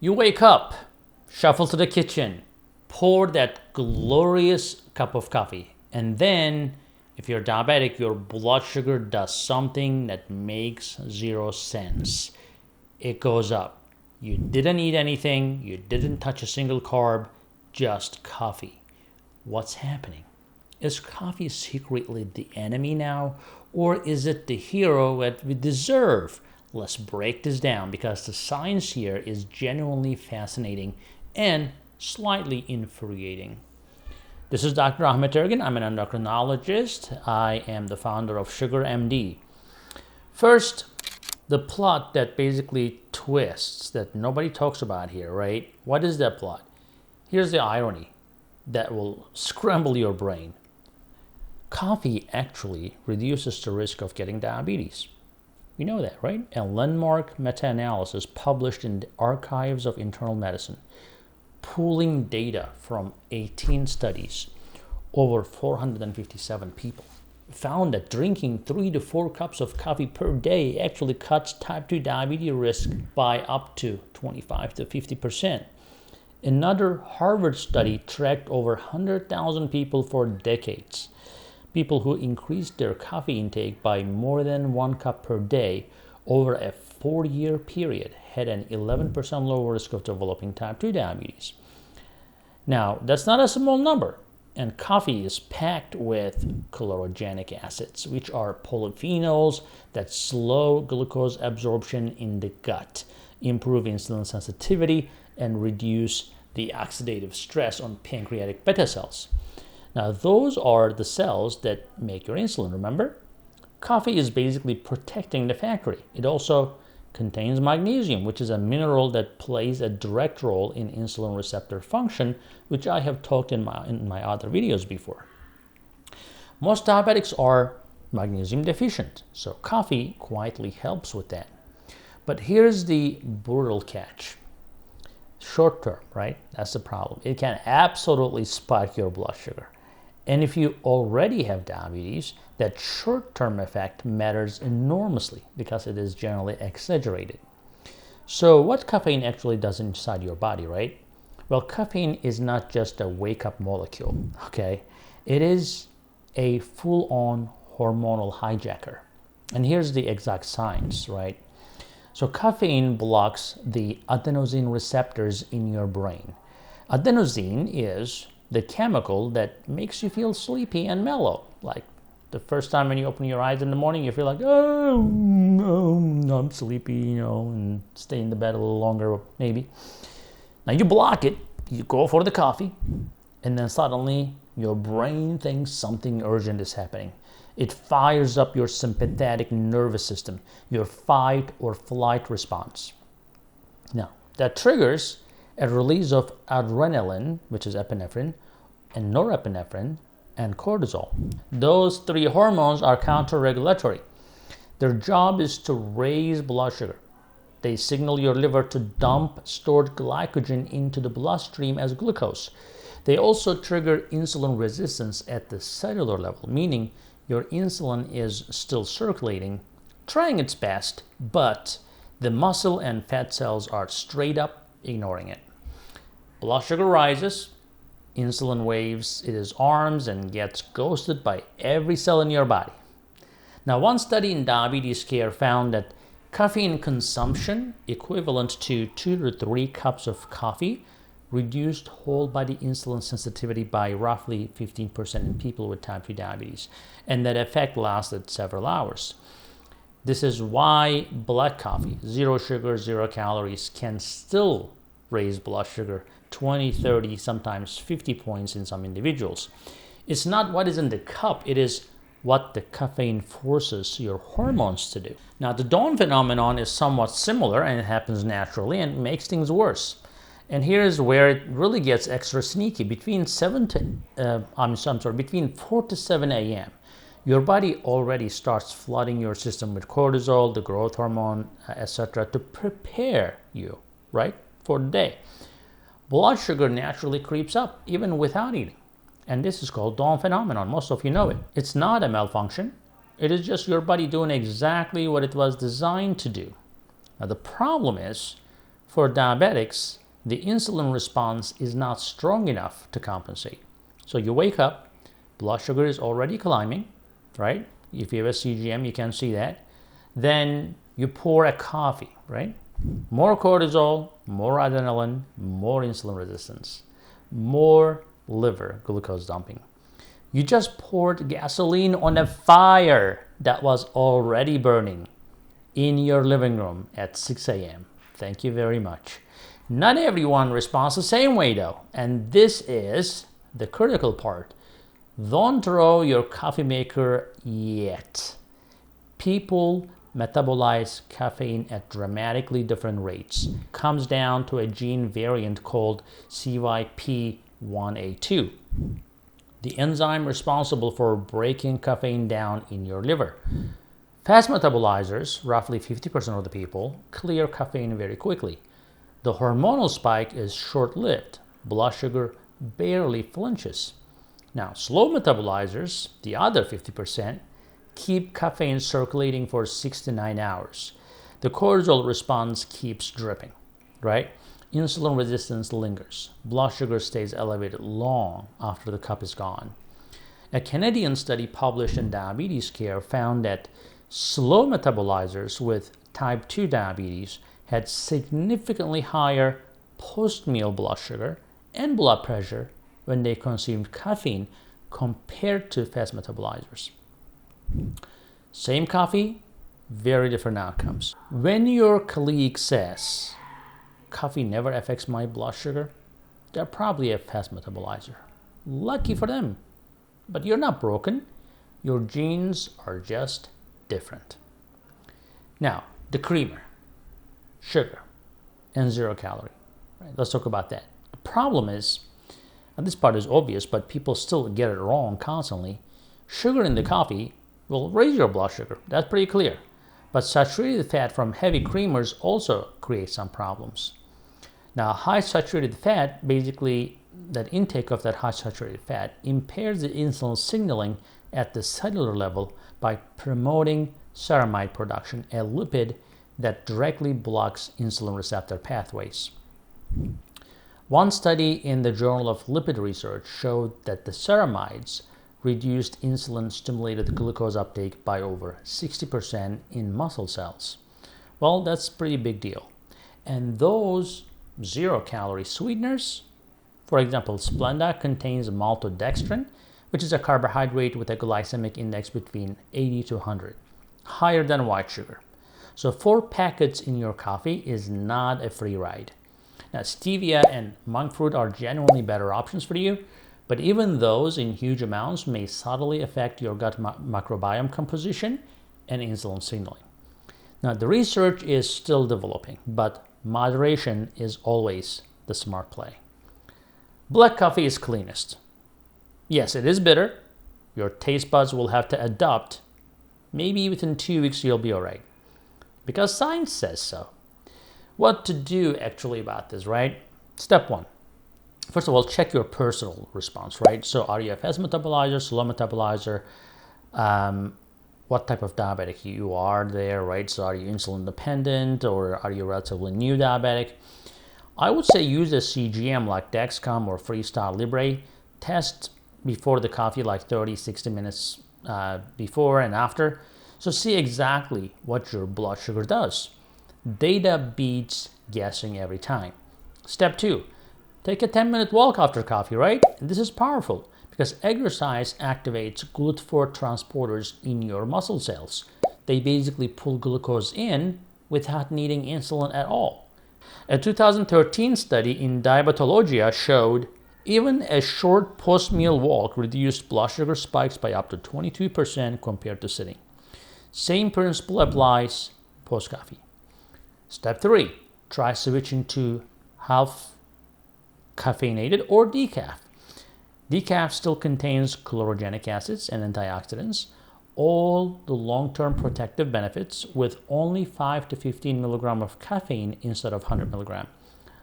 You wake up, shuffle to the kitchen, pour that glorious cup of coffee, and then, if you're diabetic, your blood sugar does something that makes zero sense. It goes up. You didn't eat anything, you didn't touch a single carb, just coffee. What's happening? Is coffee secretly the enemy now, or is it the hero that we deserve? Let's break this down because the science here is genuinely fascinating and slightly infuriating. This is Dr. Ahmet Ergin. I'm an endocrinologist. I am the founder of Sugar MD. First, the plot that basically twists that nobody talks about here, right? What is that plot? Here's the irony that will scramble your brain. Coffee actually reduces the risk of getting diabetes. We know that, right? A landmark meta-analysis published in the Archives of Internal Medicine, pooling data from 18 studies, over 457 people, found that drinking 3 to 4 cups of coffee per day actually cuts type 2 diabetes risk by up to 25 to 50%. Another Harvard study tracked over 100,000 people for decades. People who increased their coffee intake by more than 1 cup per day over a 4-year period had an 11% lower risk of developing type 2 diabetes. Now, that's not a small number, and coffee is packed with chlorogenic acids, which are polyphenols that slow glucose absorption in the gut, improve insulin sensitivity, and reduce the oxidative stress on pancreatic beta cells. Now, those are the cells that make your insulin, remember? Coffee is basically protecting the factory. It also contains magnesium, which is a mineral that plays a direct role in insulin receptor function, which I have talked in my other videos before. Most diabetics are magnesium deficient, so coffee quietly helps with that. But here's the brutal catch. Short term, right? That's the problem. It can absolutely spike your blood sugar. And if you already have diabetes, that short-term effect matters enormously because it is generally exaggerated. So what caffeine actually does inside your body, right? Well, caffeine is not just a wake-up molecule, okay? It is a full-on hormonal hijacker. And here's the exact science, right? So caffeine blocks the adenosine receptors in your brain. Adenosine is the chemical that makes you feel sleepy and mellow. Like the first time when you open your eyes in the morning, you feel like, oh, no, I'm sleepy, and stay in the bed a little longer, maybe. Now you block it, you go for the coffee, and then suddenly your brain thinks something urgent is happening. It fires up your sympathetic nervous system, your fight or flight response. Now, that triggers a release of adrenaline, which is epinephrine, and norepinephrine, and cortisol. Those 3 hormones are counter-regulatory. Their job is to raise blood sugar. They signal your liver to dump stored glycogen into the bloodstream as glucose. They also trigger insulin resistance at the cellular level, meaning your insulin is still circulating, trying its best, but the muscle and fat cells are straight up ignoring it. Blood sugar rises, insulin waves its arms and gets ghosted by every cell in your body. Now, one study in diabetes care found that caffeine consumption equivalent to 2 to 3 cups of coffee reduced whole body insulin sensitivity by roughly 15% in people with type 2 diabetes, and that effect lasted several hours. This is why black coffee, 0 sugar, 0 calories, can still raise blood sugar 20, 30, sometimes 50 points in some individuals. It's not what is in the cup, it is what the caffeine forces your hormones to do. Now, the dawn phenomenon is somewhat similar, and it happens naturally and makes things worse. And here's where it really gets extra sneaky. Between 4 to 7 a.m., your body already starts flooding your system with cortisol, the growth hormone, etc., to prepare you, right, for the day. Blood sugar naturally creeps up even without eating. And this is called dawn phenomenon. Most of you know it. It's not a malfunction. It is just your body doing exactly what it was designed to do. Now, the problem is For diabetics, the insulin response is not strong enough to compensate. So you wake up, blood sugar is already climbing, right? If you have a CGM, you can see that. Then you pour a coffee, right? More cortisol, more adrenaline, more insulin resistance, more liver glucose dumping. You just poured gasoline on a fire that was already burning in your living room at 6 a.m. Thank you very much. Not everyone responds the same way though, and this is the critical part. Don't throw your coffee maker yet. People metabolize caffeine at dramatically different rates. Comes down to a gene variant called CYP1A2, the enzyme responsible for breaking caffeine down in your liver. Fast metabolizers, roughly 50% of the people, clear caffeine very quickly. The hormonal spike is short-lived. Blood sugar barely flinches. Now, slow metabolizers, the other 50%, keep caffeine circulating for 6 to 9 hours. The cortisol response keeps dripping, right? Insulin resistance lingers. Blood sugar stays elevated long after the cup is gone. A Canadian study published in Diabetes Care found that slow metabolizers with type 2 diabetes had significantly higher post-meal blood sugar and blood pressure when they consumed caffeine compared to fast metabolizers. Same coffee, very different outcomes. When your colleague says, coffee never affects my blood sugar, they're probably a fast metabolizer. Lucky for them. But you're not broken. Your genes are just different. Now, the creamer, sugar, and 0 calorie. Right, let's talk about that. The problem is, and this part is obvious, but people still get it wrong constantly. Sugar in the coffee will raise your blood sugar. That's pretty clear. But saturated fat from heavy creamers also creates some problems. Now, high saturated fat, basically that intake of that high saturated fat impairs the insulin signaling at the cellular level by promoting ceramide production, a lipid that directly blocks insulin receptor pathways. One study in the Journal of Lipid Research showed that the ceramides reduced insulin-stimulated glucose uptake by over 60% in muscle cells. Well, that's a pretty big deal. And those 0-calorie sweeteners, for example, Splenda contains maltodextrin, which is a carbohydrate with a glycemic index between 80 to 100, higher than white sugar. So 4 packets in your coffee is not a free ride. Now, stevia and monk fruit are genuinely better options for you, but even those in huge amounts may subtly affect your gut microbiome composition and insulin signaling. Now, the research is still developing, but moderation is always the smart play. Black coffee is cleanest. Yes, it is bitter. Your taste buds will have to adapt. Maybe within 2 weeks you'll be all right, because science says so. What to do actually about this, right? Step 1. First of all, check your personal response, right? So are you a fast metabolizer, slow metabolizer? What type of diabetic you are there, right? So are you insulin dependent or are you relatively new diabetic? I would say use a CGM like Dexcom or Freestyle Libre. Test before the coffee like 30, 60 minutes before and after. So see exactly what your blood sugar does. Data beats guessing every time. Step 2, take a 10-minute walk after coffee, right? And this is powerful because exercise activates GLUT4 transporters in your muscle cells. They basically pull glucose in without needing insulin at all. A 2013 study in Diabetologia showed even a short post-meal walk reduced blood sugar spikes by up to 22% compared to sitting. Same principle applies post-coffee. Step 3, try switching to half caffeinated or decaf. Decaf still contains chlorogenic acids and antioxidants, all the long-term protective benefits with only 5 to 15 milligram of caffeine instead of 100 milligram.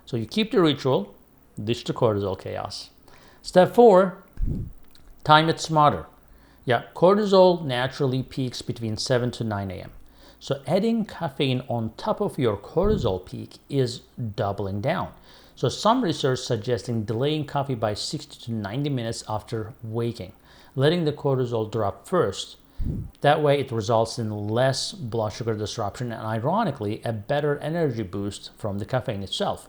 So you keep the ritual, ditch the cortisol chaos. Step 4, time it smarter. Yeah, cortisol naturally peaks between 7 to 9 a.m. So adding caffeine on top of your cortisol peak is doubling down. So some research suggesting delaying coffee by 60 to 90 minutes after waking, letting the cortisol drop first. That way it results in less blood sugar disruption and, ironically, a better energy boost from the caffeine itself.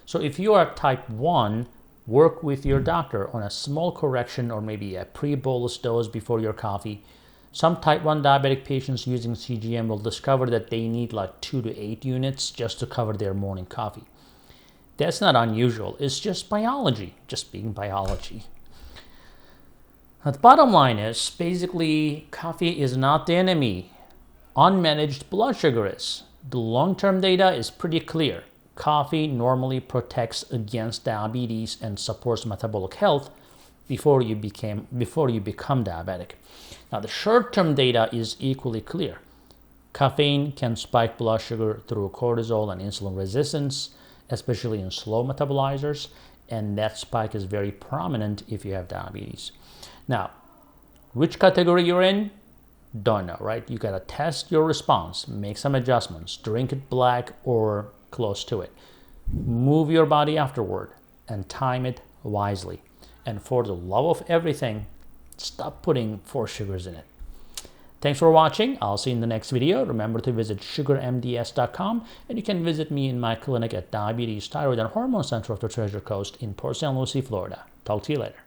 So if you are type 1, work with your doctor on a small correction or maybe a pre-bolus dose before your coffee. Some type 1 diabetic patients using CGM will discover that they need like 2 to 8 units just to cover their morning coffee. That's not unusual. It's just biology, just being biology. Now, the bottom line is basically coffee is not the enemy. Unmanaged blood sugar is. The long-term data is pretty clear. Coffee normally protects against diabetes and supports metabolic health before you become diabetic. Now, the short-term data is equally clear. Caffeine can spike blood sugar through cortisol and insulin resistance, especially in slow metabolizers, and that spike is very prominent if you have diabetes. Now, which category you're in, don't know, right? You gotta test your response, make some adjustments, drink it black or close to it. Move your body afterward and time it wisely. And for the love of everything, stop putting forced sugars in it. Thanks for watching. I'll see you in the next video. Remember to visit sugarmds.com, and you can visit me in my clinic at Diabetes, Thyroid, and Hormone Center of the Treasure Coast in Port St. Lucie, Florida. Talk to you later.